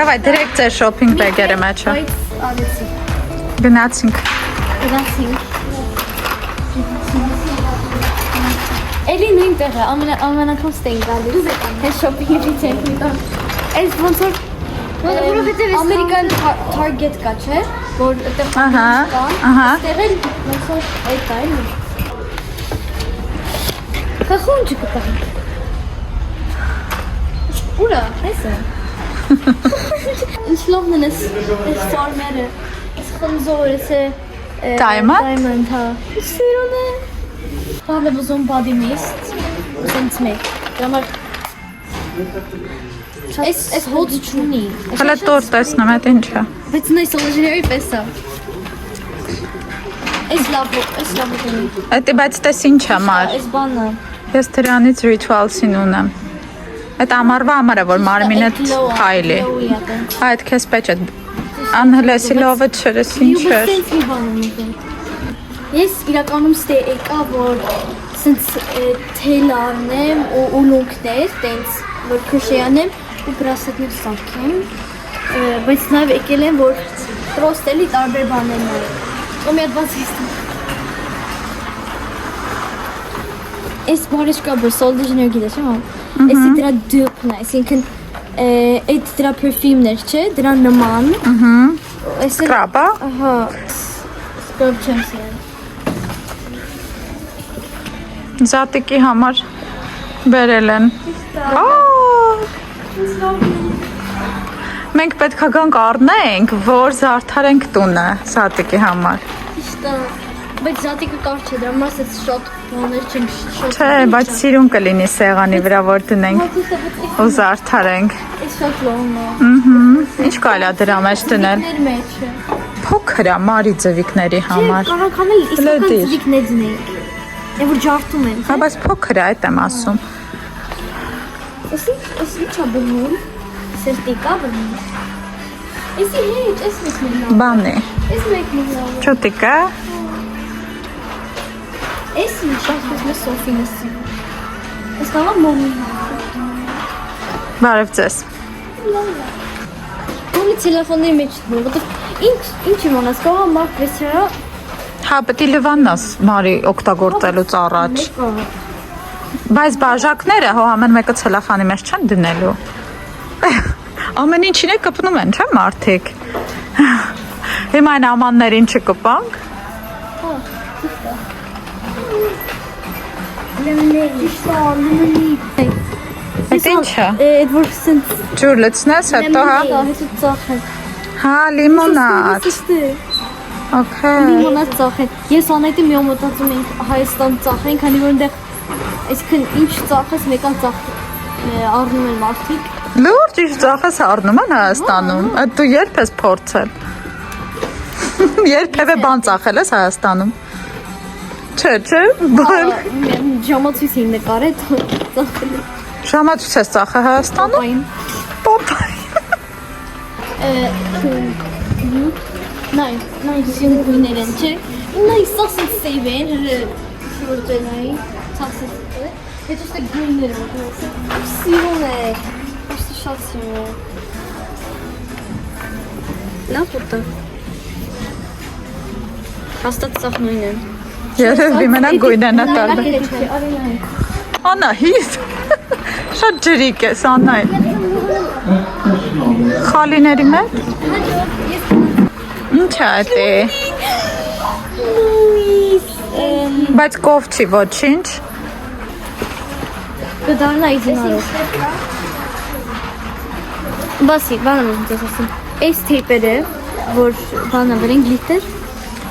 Davay direkt ձեր shopping bag-երը մեջը։ Գնացինք։ Էլի նույն տեղը, ամենակամ ստեին գալիս։ Այս shopping-ի վիճակի տան։ Այս ոնց որ Ամերիկան Target կա, չէ՞, որ այդտեղ կան։ Այդտեղ էլ ոնց որ այդ է, էլի։ Խախունջը կտա։ Ուրա, այսը։ Ինչ լավն են այս ֆարմերը, այս խնձոր, այս Diamond, հա։ Սիրուն է։ Բանը բուզում body mist, սենց մեկ։ Դրամար Այս հոտ չունի։ Հələ տոր տեսնում այդ ինչ է։ Բայց նայս օրիջինալի պես է։ Այս լավ է։ Այդ բայց տես ինչ է մար։ Այս բանը։ Ես դրանից rituals-ին ունեմ։ Այդ ամառվա համար է որ մարմինդ հայլի։ Այդ քեզ պեչ է։ Անհելեսի լավը չերես ինչ է։ Ես իրականում ստե եկա որ սենց թել առնեմ ու ուլունքներ, տենց որ քրշեյանեմ ու բրասետներ սարքեմ, բայց նաև եկել եմ որ պրոստելի տարբեր բաներ նայ։ Ու մի հատ բաց եստեմ։ Այս բարեշկաբը Soldier գիտես հա։ Էսի դրա դուպն է, այսինքն այդ դրա perfume-ներ չէ, դրա նման։ Scrub-ա։ Ահա։ Scrub չեմ սիրել։ Զատիկի համար բերել են։ Մենք պետք է գանք առնենք, որ զարդարենք տունը Զատիկի համար։ Ճիշտ է։ Բայց Զատիկը կարճ է, դրա մասը շատ բաներ չեմ շատ։ Չէ, բայց սիրուն կլինի սեղանի վրա որ դնենք ու զարդարենք։ Այս շատ լավն է։ Ինչ կարելի է դրա մեջ դնել։ Փոքր է մարի ձվիկների համար։ Կարող անել իսկական ձվիկներ դնենք։ Եվ որ ջարդում են։ Հա, բայց փոքր է, այդ եմ ասում։ Էս ի՞նչ է բնում։ Սերտիկա բնում։ Էսի հետ, էս մեկն է լավ։ Բան է։ Էս մեկն է լավ։ Չոտիկա։ Էս ինչ է Սոֆին էսի։ Էս կամա մոմի։ Բարև ձեզ։ Մոմի տելեֆոնների մեջ դնում, որտեղ ինչ իմանաս, կամա մարդ վեսերա։ Հա, պետք է լվանաս մարի օգտագործելուց առաջ։ Բայց բաժակները հո ամեն մեկը ցելոֆանի մեջ չեն դնելու։ Ամեն ինչին է կպնում են, չէ՞ մարդիկ։ Հիմա այն ամաններին չկպանք։ Այդ ինչ է։ Այդ որ սենց Ջուր լցնես, հետո հա։ հետո ծախեն։ Հա, լիմոնադ։ Okay։ Լիմոնադ ծախեն։ Ես անայտի մի մտածում ենք Հայաստան ծախեն, քանի որ այնտեղ այսքան ինչ ծախես մեկան ծախ առնում են մարդիկ։ Լուրջ ինչ ծախես առնում են Հայաստանում։ Այդ դու երբ ես փորձել։ Երբևէ բան ծախել ես Հայաստանում։ Չէ։ Ժամացույց էին նկարել ծախել։ Ժամացույց ես ծախել Հայաստանում։ Պոպային։ Նայ, սյուն գույներ են, չէ։ Նայ, սասից սեյվ են, շորտենայի, ծախսից է։ Հետո ստե գույներ են, սիրուն է, աշտի շատ սիրուն է։ Լավ ուտը։ Հաստատ ծախ նույն են։ Երևի մենակ գույն են ատալը։ Անահիտ։ Շատ ջրիկ ես, Անահիտ։ Խալիների մեջ։ Ինչ է այդ է։ Բայց կով չի ոչինչ։ Կդարնա իզինարով։ Բասի, բանը մոզմ ձեզ ասում։ Այս թեյպերը, որ բանը վերեն գլիտեր,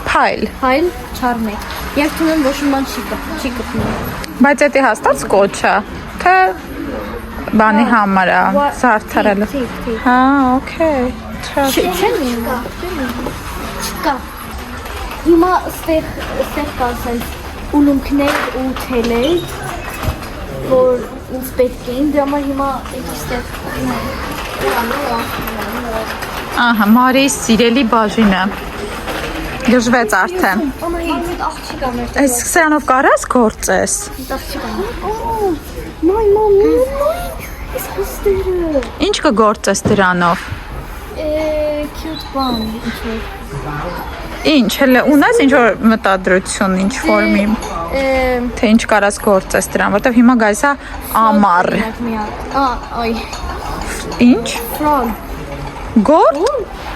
Փայլ։ չարմեք։ Եվ թունում ոչմ բան չի կպնում։ Բայց էդի հաստատ սկոչ է, թե բանի համար է, զարդարելը։ Հա, օքեյ։ Չկա։ Հիմա ստեղ կա սենց ուլունքներ ու թելեր, որ ինձ պետք էին, դրա համար հիմա ստեղ Ահա, Մարիի սիրելի բաժինը։ Գժվեց արդեն։ Անայդ աղջիկա մեր Այս սրանով կարաս գործես։ աղջիկա։ Մայ, այս հոստերը։ Ինչ կգործես դրանով։ cute բան ինչ-որ։ Ինչ, հələ ունես ինչ-որ մտադրություն, ինչ ֆորմի, թե ինչ կարաս գործես դրան, որտեվ հիմա գայս է ամառ։ Այ։ Ինչ։ Frog. Գործ։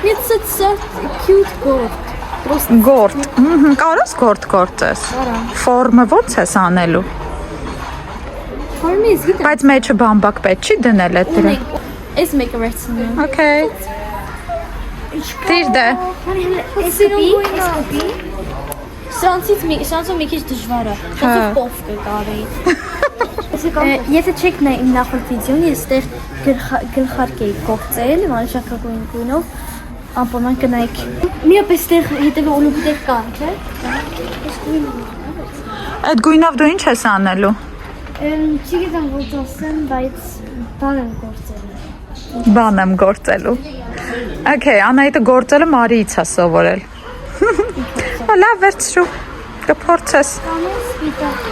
It's a cute goat. Գործ։ Կարաս գործես։ Ֆորմը ո՞նց ես անելու։ Formի զգիտ։ Բայց մեջը բամբակ պետք չի դնել այդ դրա։ Ես մեկ վերցնեմ։ Okay։ Դիր դե։ Սկպի։ Սրանցով մի քիչ դժվար է։ Սրանցով պոֆ կկարեի։ Եթե չեք նայ իմ նախորդ վիդեոն, ես այդտեղ գլխարկ էի կողծել, մանուշակագույն գույնով, ամպոնան կնայք։ Միապես այդտեղ հետևը ուլուկի տեղ կան, չէ՞։ Այդ գույնով դու ինչ ես անելու։ Չգիտեմ ոնց ասեմ, բայց բան եմ գործել։ Բան եմ գործելու։ Okay, Անահիտը գործելը Մարիից է սովորել։ Լավ, վերցրու։ Կփորձես։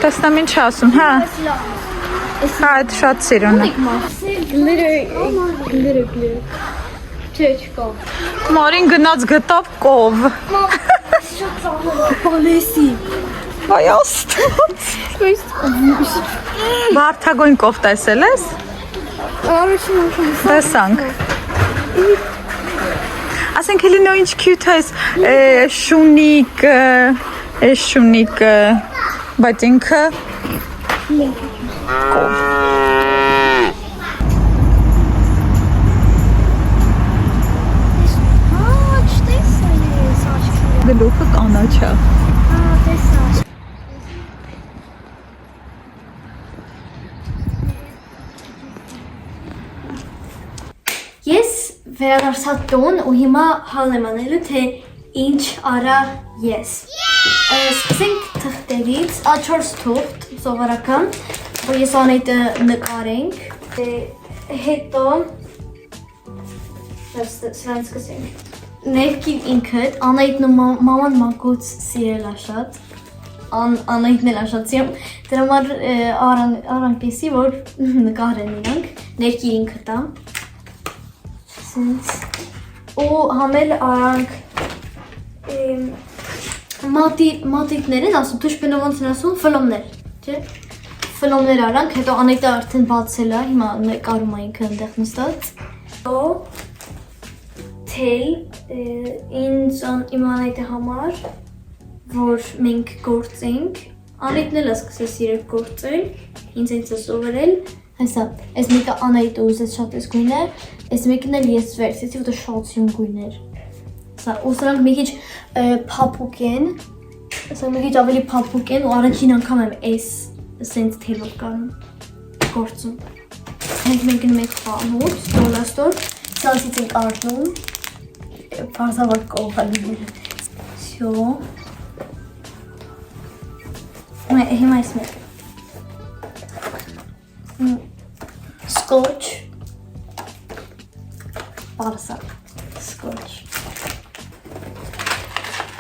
Տեսնեմ ինչ ասում, հա։ Հա, այդ շատ սիրուն է։ Glitter։ Չէ, չկա։ Մարին գնաց գտավ կով։ Պալեսի։ Այ աստված։ Վարդագույն կով տեսել ես։ Առաջին անգամ Տեսանք։ Ասենք էլի նո ինչ cute ես, շունիկ, բայց ինքը կով։ չտեսա ես աչքերը։ Գլուխը կանաչա։ Տեսա։ Ես վերադարձա տուն ու հիմա հալ եմ անելու, թե ինչ արա ես։ Սկսենք թղթերից, 4 թուղթ սովորական, որ ես Անահիտը նկարենք, հետո սրանց սկսենք։ Ներքին ինքդ, Անահիտն ու մաման մանկուց սիրել ա շատ, Անահիտն էլ ա շատ սիրում, դրա համար արանք էսի, որ նկարեն իրանք, ներքին ինքը տա։ Ու համել արանք մատիկներ են ասում, թուշ բնով ոնց են ասում, ֆլոմներ, չէ, ֆլոմներ արանք, հետո Անահիտը արդեն բացել է, հիմա նկարում է ինքը ընդեղ նստած, թել, ինձ իմ Անահիտի համար, որ մենք գործենք, Անահիտն էլ է սկսել սիրել գործել, ինձ է սովորել, հեսա, այս մեկը Անահիտը ուզեց շատ այս գույն է, այս մեկն էլ ես վերցեցի, որտեղ շատ սիրուն գույն էր։ Ու սրանք մի քիչ փափուկ են, սրանք մի քիչ ավելի փափուկ են ու առաջին անգամ եմ այս սենց թելով կանում գործում։ Հենց մենք ենք խանութ, դոլաստոր, սրանցից ենք առնում, պարզավար կողալիները։ Всё։ Հիմա այս մեկը։ Scotch. Պարսա, սկոչ։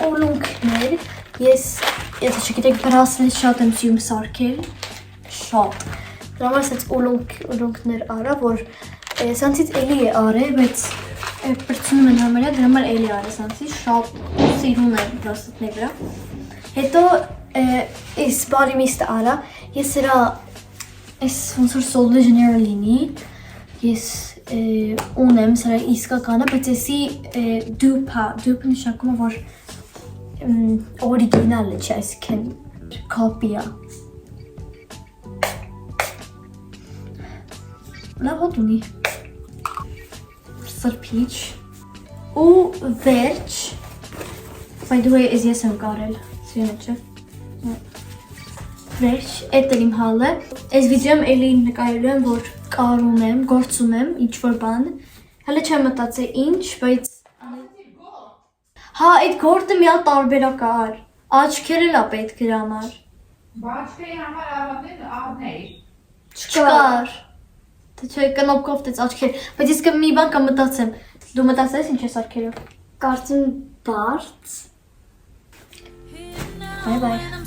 Ուլունքներ, ես չգիտեք բրասլետ շատ եմ սիրում սարքել, շատ։ Դրա համար ասեց ուլունքներ արա, որ սանցից էլի է արել, բայց պրծնում են համարյա, դրա համար էլի արել սանցից, շատ սիրում եմ բրասլետների վրա։ Հետո այս բարիմիստը արա, ես սրա այս ոնց որ Sol de Janeiro լինի, ես ունեմ սրա իսկականը, բայց եսի դուպը նշանակում է, որ օրիգինալը չէ, այսինքն կոպիա։ Լավ հոտ ունի։ Սրբիչ ու վերջ, by the way, ես եմ կարել, սիրուն է չէ։ Վերջ, էդ էլ իմ հալը։ Այս վիդեոյում էլի նկարելու եմ, որ կարում եմ, գործում եմ, ինչ-որ բան։ Հələ չեմ մտածել ինչ, բայց… Հա, այդ գործը մի հատ տարբերակ ար։ Աչքեր էլ ա պետք իր համար։ Աչքերի համար ավատեն առնեի։ Չկար։ Թե չէ, կնոպկով տեց աչքեր։ Բայց ես մի բան կամ մտածեմ։ Դու մտածես ինչ ես աչքերով։ Կարծում բարդ։ Բայ բայ։